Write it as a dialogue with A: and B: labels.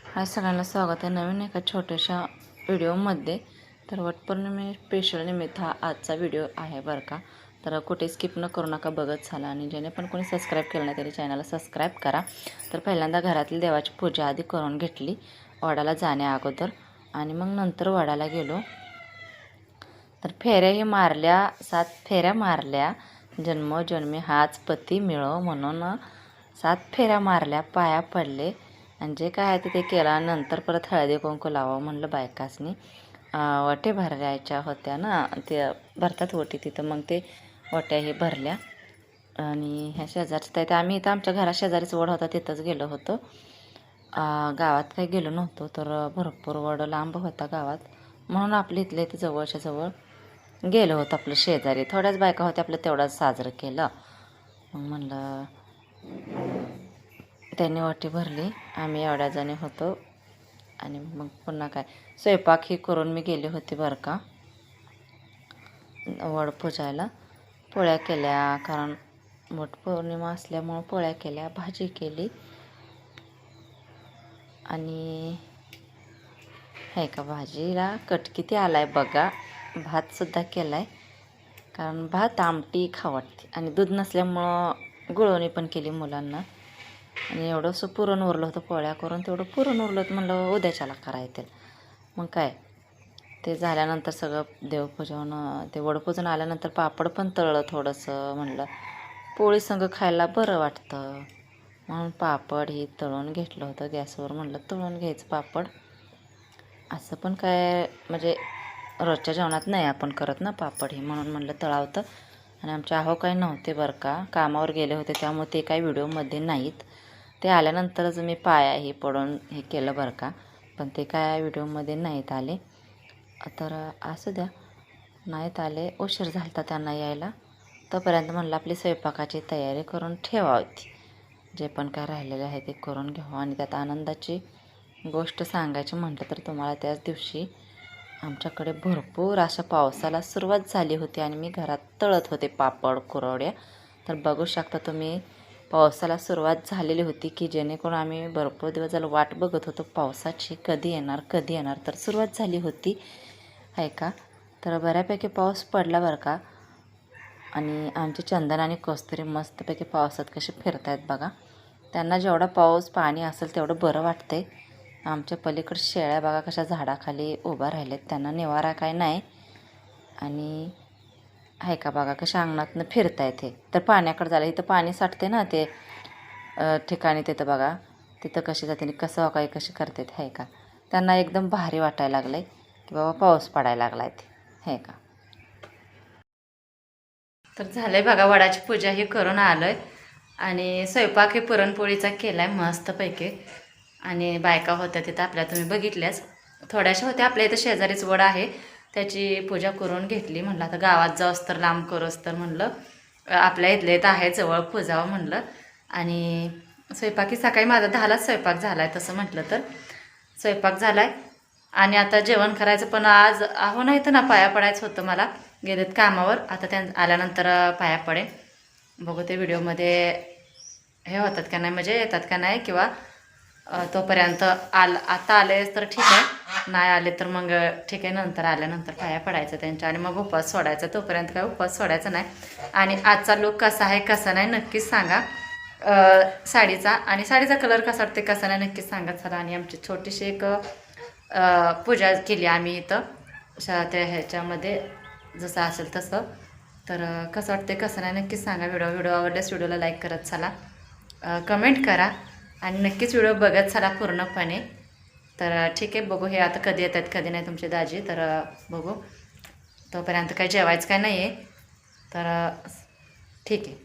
A: हाय सगळ्यांना स्वागत आहे नवीन एका छोट्याशा व्हिडिओमध्ये। तर वटपौर्णिमे स्पेशल निमित्त हा आजचा व्हिडिओ आहे बरं का। तर कुठे स्किप न करू नका, बघत झाला आणि ज्याने पण कोणी सबस्क्राईब केलं नाही तरी चॅनलला सबस्क्राईब करा। तर पहिल्यांदा घरातील देवाची पूजा आधी करून घेतली वडाला जाण्या अगोदर, आणि मग नंतर वडाला गेलो। तर फेऱ्याही मारल्या, 7 फेऱ्या मारल्या, जन्मोजन्मी हाच पती मिळो म्हणून 7 फेऱ्या मारल्या, पाया पडले आणि जे काय आहे ते केलं। नंतर परत हळदी कुंकू लावा म्हणलं बायकासनी। वटे भरायच्या होत्या ना, ते भरतात वटी तिथं, मग ते वट्याही भरल्या। आणि ह्या शेजारच्या तर आम्ही इथं आमच्या घरा शेजारीच वड होता तिथंच गेलो होतो। गावात काही गेलो नव्हतो, तर भरपूर वड लांब होता गावात, म्हणून आपल्या इथल्या इथं जवळच्या जवळ गेलो होतो। आपलं शेजारी थोड्याच बायका होत्या, आपलं तेवढंच साजरं केलं। मग म्हणलं त्यांनी वाटी भरली, आम्ही एवढ्या जणी होतो। आणि मग पुन्हा काय स्वयंपाक ही करून मी गेले होते बरं का वड पूजायला। पोळ्या केल्या, कारण वटपौर्णिमा असल्यामुळं पोळ्या केल्या, भाजी केली आणि हे का भाजीला कट किती आलाय बघा। भातसुद्धा केला आहे, कारण भात आमटी खावटते आणि दूध नसल्यामुळं गुळवणी पण केली मुलांना। आणि एवढंसं पुरण उरलं होतं पोळ्या करून, तेवढं पुरण उरलं होतं, म्हणलं उद्याच्याला करायचं। मग काय ते झाल्यानंतर सगळं देवपूजन, ते वडपूजन आल्यानंतर पापड पण तळलं थोडंसं, म्हणलं पोळी संग खायला बरं वाटतं म्हणून पापड ही तळून घेतलं होतं गॅसवर। म्हणलं तळून घ्यायचं पापड, असं पण काय म्हणजे रोजच्या जेवणात नाही आपण करत ना पापड ही, म्हणून म्हणलं तळावतं। आणि आमचे आहो काही नव्हते बरं का, कामावर गेले होते, त्यामुळे ते काही व्हिडिओमध्ये नाहीत। ते आल्यानंतरच मी पायाही पडून हे केलं बरं का, पण ते काय व्हिडिओमध्ये नाहीत आले। तर असू द्या, नाहीत आले, उशीर झाला होता त्यांना यायला। तोपर्यंत म्हणलं आपली स्वयंपाकाची तयारी करून ठेवावी, जे पण काय राहिलेले आहे ते करून घ्यावं। आणि त्यात आनंदाची गोष्ट सांगायची म्हटलं तर तुम्हाला, त्याच दिवशी आमच्याकडे भरपूर अशा पावसाला सुरुवात झाली होती आणि मी घरात तळत होते पापड कुरवड्या। तर बघू शकता तुम्ही, पावसाला सुरुवात झालेली होती, की जेणेकरून आम्ही भरपूर दिवस झालं वाट बघत होतो पावसाची, कधी येणार कधी येणार। तर सुरुवात झाली होती आहे का, तर बऱ्यापैकी पाऊस पडला बरं का। आणि आमचे चंदन आणि कस्तुरी मस्तपैकी पावसात कसे फिरत आहेत बघा। त्यांना जेवढा पाऊस पाणी असेल तेवढं बरं वाटतंय। आमच्या पलीकडे शेळ्या बघा कशा झाडाखाली उभा राहिल्यात, त्यांना निवारा काय नाही। आणि आहे का बघा कशा अंगणातनं फिरतायत हे, तर पाण्याकडे झालं, इथं पाणी साठते ना ते ठिकाणी, तिथं बघा तिथं कशी जाते कसं काय कशी करतात आहे का। त्यांना एकदम भारी वाटायला लागलं आहे की बाबा पाऊस पडायला लागला आहे ते, आहे का। तर झालं आहे बघा, वडाची पूजा ही करून आलो आहे आणि स्वयंपाक हे पुरणपोळीचा केला आहे मस्तपैकी। आणि बायका होत्या तिथं आपल्या, तुम्ही बघितल्याच, थोड्याशा होत्या। आपल्या इथं शेजारीच वड आहे, त्याची पूजा करून घेतली। म्हणलं आता गावात जाऊस तर लांब करूस तर म्हणलं आपल्या इथल्या इथं आहे जवळ पूजावं म्हणलं। आणि स्वयंपाकी सकाळी माझा 10लाच स्वयंपाक झाला आहे, तसं म्हटलं तर स्वयंपाक झाला आहे। आणि आता जेवण करायचं, पण आज आहो नाही तर ना पाया पडायचं होतं मला, गेलेत कामावर, आता त्या आल्यानंतर पाया पडेल। बघू ते व्हिडिओमध्ये हे होतात का नाही, म्हणजे येतात का नाही, किंवा तोपर्यंत आता आले तर ठीक आहे, नाही आले तर मग ठीक आहे, नंतर आल्यानंतर पाया पडायचं त्यांच्या आणि मग उपवास सोडायचा। तोपर्यंत काय उपवास सोडायचा नाही। आणि आजचा लुक कसा आहे कसा नाही नक्कीच सांगा, साडीचा, आणि साडीचा कलर कसा वाटते कसा नाही नक्कीच सांगा चला। आणि आमची छोटीशी एक पूजा केली आम्ही इथं त्या ह्याच्यामध्ये, जसं असेल तसं। तर कसं वाटते कसं नाही नक्कीच सांगा। व्हिडिओ आवडल्यास व्हिडिओला लाईक करत चला, कमेंट करा आणि नक्कीच व्हिडिओ बघत चला पूर्णपणे। तर ठीक आहे, बघू हे आता कधी येतात कधी नाही तुमचे दाजी, तर बघू। तोपर्यंत काही जेवायचं काय नाही आहे, तर ठीक आहे।